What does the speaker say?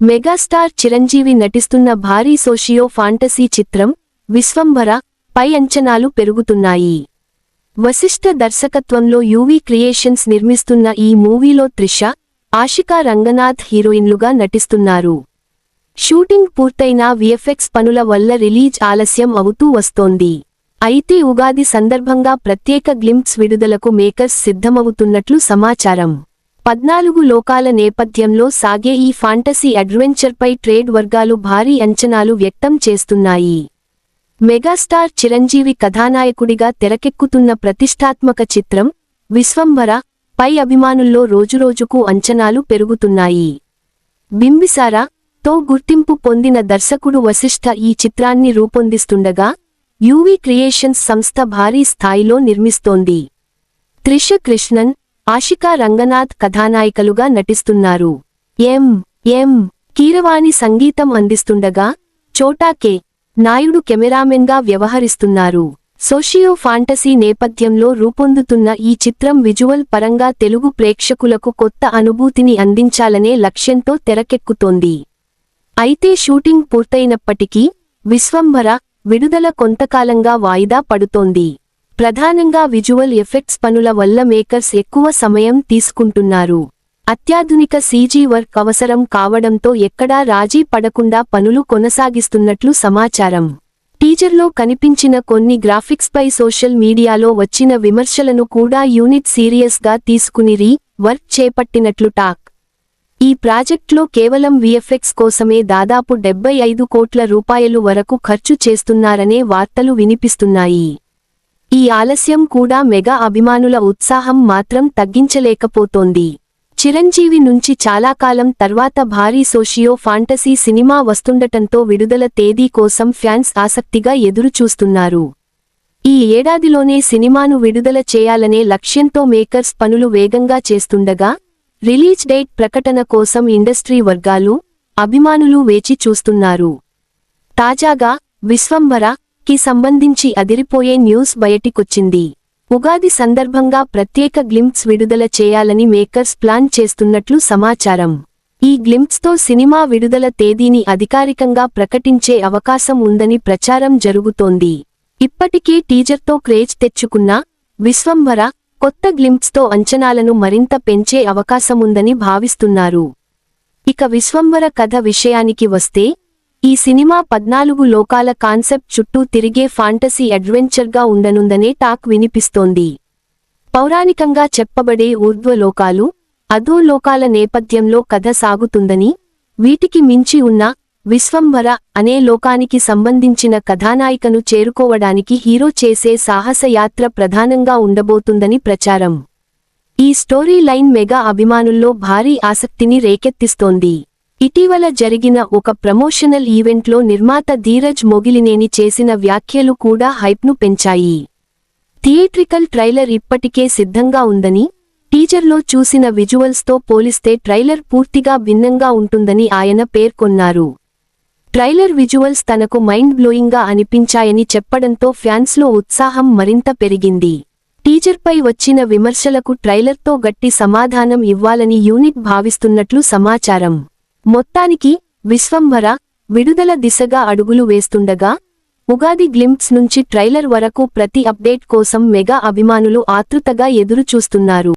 Megastar Chiranjeevi నటిస్తున్న భారీ socio fantasy చిత్రం విశ్వంభర పై అంచనాలు పెరుగుతున్నాయి. వశిష్ఠ దర్శకత్వంలో యువి క్రియేషన్స్ నిర్మిస్తున్న ఈ మూవీలో త్రిష, ఆషికా రంగనాథ్ హీరోయిన్లుగా నటిస్తున్నారు. షూటింగ్ పూర్తయినా విఎఫ్ఎక్స్ పనుల వల్ల రిలీజ్ ఆలస్యం అవుతూ వస్తోంది. అయితే ఉగాది సందర్భంగా ప్రత్యేక గ్లింప్స్ విడుదలకు మేకర్స్ సిద్ధమవుతున్నట్లు సమాచారం. 14 లోకాల నేపథ్యంలో సాగే ఈ ఫాంటసీ అడ్వెంచర్పై ట్రేడ్ వర్గాలు భారీ అంచనాలు వ్యక్తం చేస్తున్నాయి. మెగాస్టార్ చిరంజీవి కథానాయకుడిగా తెరకెక్కుతున్న ప్రతిష్టాత్మక చిత్రం విశ్వంభర పై అభిమానుల్లో రోజురోజుకు అంచనాలు పెరుగుతున్నాయి. బింబిసారా తో గుర్తింపు పొందిన దర్శకుడు వశిష్ఠ ఈ చిత్రాన్ని రూపొందిస్తుండగా యువి క్రియేషన్స్ సంస్థ భారీ స్థాయిలో నిర్మిస్తోంది. త్రిష కృష్ణన్, ఆషికా రంగనాథ్ కథానాయికలుగా నటిస్తున్నారు. ఎం కీరవాణి సంగీతం అందిస్తుండగా చోటా కె. నాయుడు కెమెరామెన్గా వ్యవహరిస్తున్నారు. సోషియో ఫాంటసీ నేపథ్యంలో రూపొందుతున్న ఈ చిత్రం విజువల్ పరంగా తెలుగు ప్రేక్షకులకు కొత్త అనుభూతిని అందించాలనే లక్ష్యంతో తెరకెక్కుతోంది. అయితే షూటింగ్ పూర్తయినప్పటికీ విశ్వంభర విడుదల కొంతకాలంగా వాయిదా పడుతోంది. ప్రధానంగా విజువల్ ఎఫెక్ట్స్ పనుల వల్ల మేకర్స్ ఎక్కువ సమయం తీసుకుంటున్నారు. అత్యాధునిక సీజీ వర్క్ అవసరం కావడంతో ఎక్కడా రాజీ పడకుండా పనులు కొనసాగిస్తున్నట్లు సమాచారం. టీజర్లో కనిపించిన కొన్ని గ్రాఫిక్స్పై సోషల్ మీడియాలో వచ్చిన విమర్శలను కూడా యూనిట్ సీరియస్గా తీసుకుని వర్క్ చేపట్టినట్లు టాక్. ఈ ప్రాజెక్ట్లో కేవలం విఎఫ్ఎక్స్ కోసమే దాదాపు 75 కోట్ల రూపాయలు వరకు ఖర్చు చేస్తున్నారనే వార్తలు వినిపిస్తున్నాయి. ఈ ఆలస్యం కూడా మెగా అభిమానుల ఉత్సాహం మాత్రం తగ్గించలేకపోతోంది. చిరంజీవి నుంచి చాలా కాలం తర్వాత భారీ సోషియో ఫాంటసీ సినిమా వస్తుండటంతో విడుదల తేదీ కోసం ఫ్యాన్స్ ఆసక్తిగా ఎదురుచూస్తున్నారు. ఈ ఏడాదిలోనే సినిమాను విడుదల చేయాలనే లక్ష్యంతో మేకర్స్ పనులు వేగంగా చేస్తుండగా రిలీజ్ డేట్ ప్రకటన కోసం ఇండస్ట్రీ వర్గాలు, అభిమానులు వేచి చూస్తున్నారు. తాజాగా విశ్వంభర కి సంబంధించి అదిరిపోయే న్యూస్ బయటికొచ్చింది. ఉగాది సందర్భంగా ప్రత్యేక గ్లింప్స్ విడుదల చేయాలని మేకర్స్ ప్లాన్ చేస్తున్నట్లు సమాచారం. ఈ గ్లింప్స్తో సినిమా విడుదల తేదీని అధికారికంగా ప్రకటించే అవకాశం ఉందని ప్రచారం జరుగుతోంది. ఇప్పటికే టీజర్తో క్రేజ్ తెచ్చుకున్న విశ్వంభర కొత్త గ్లింప్స్తో అంచనాలను మరింత పెంచే అవకాశముందని భావిస్తున్నారు. ఇక విశ్వంభర కథ విషయానికి వస్తే ఈ సినిమా 14 లోకాల కాన్సెప్ట్ చుట్టూ తిరిగే ఫాంటసీ అడ్వెంచర్గా ఉండనుందనే టాక్ వినిపిస్తోంది. పౌరాణికంగా చెప్పబడే ఊర్ధ్వలోకాలు, అధోలోకాల నేపథ్యంలో కథ సాగుతుందని, వీటికి మించి ఉన్న విశ్వంభర అనే లోకానికి సంబంధించిన కథానాయికను చేరుకోవడానికి హీరో చేసే సాహసయాత్ర ప్రధానంగా ఉండబోతుందని ప్రచారం. ఈ స్టోరీ లైన్ మెగా అభిమానుల్లో భారీ ఆసక్తిని రేకెత్తిస్తోంది. ఇటీవల జరిగిన ఒక ప్రమోషనల్ ఈవెంట్లో నిర్మాత ధీరజ్ మొగిలినేని చేసిన వ్యాఖ్యలు కూడా హైప్ను పెంచాయి. థియేట్రికల్ ట్రైలర్ ఇప్పటికే సిద్ధంగా ఉందని, టీజర్లో చూసిన విజువల్స్తో పోలిస్తే ట్రైలర్ పూర్తిగా భిన్నంగా ఉంటుందని ఆయన పేర్కొన్నారు. ట్రైలర్ విజువల్స్ తనకు మైండ్ బ్లోయింగ్గా అనిపించాయని చెప్పడంతో ఫ్యాన్స్లో ఉత్సాహం మరింత పెరిగింది. టీజర్పై వచ్చిన విమర్శలకు ట్రైలర్తో గట్టి సమాధానం ఇవ్వాలని యూనిట్ భావిస్తున్నట్లు సమాచారం. మొత్తానికి విశ్వంభర విడుదల దిశగా అడుగులు వేస్తుండగా ఉగాది గ్లింప్స్ నుంచి ట్రైలర్ వరకు ప్రతి అప్డేట్ కోసం మెగా అభిమానులు ఆతృతగా ఎదురుచూస్తున్నారు.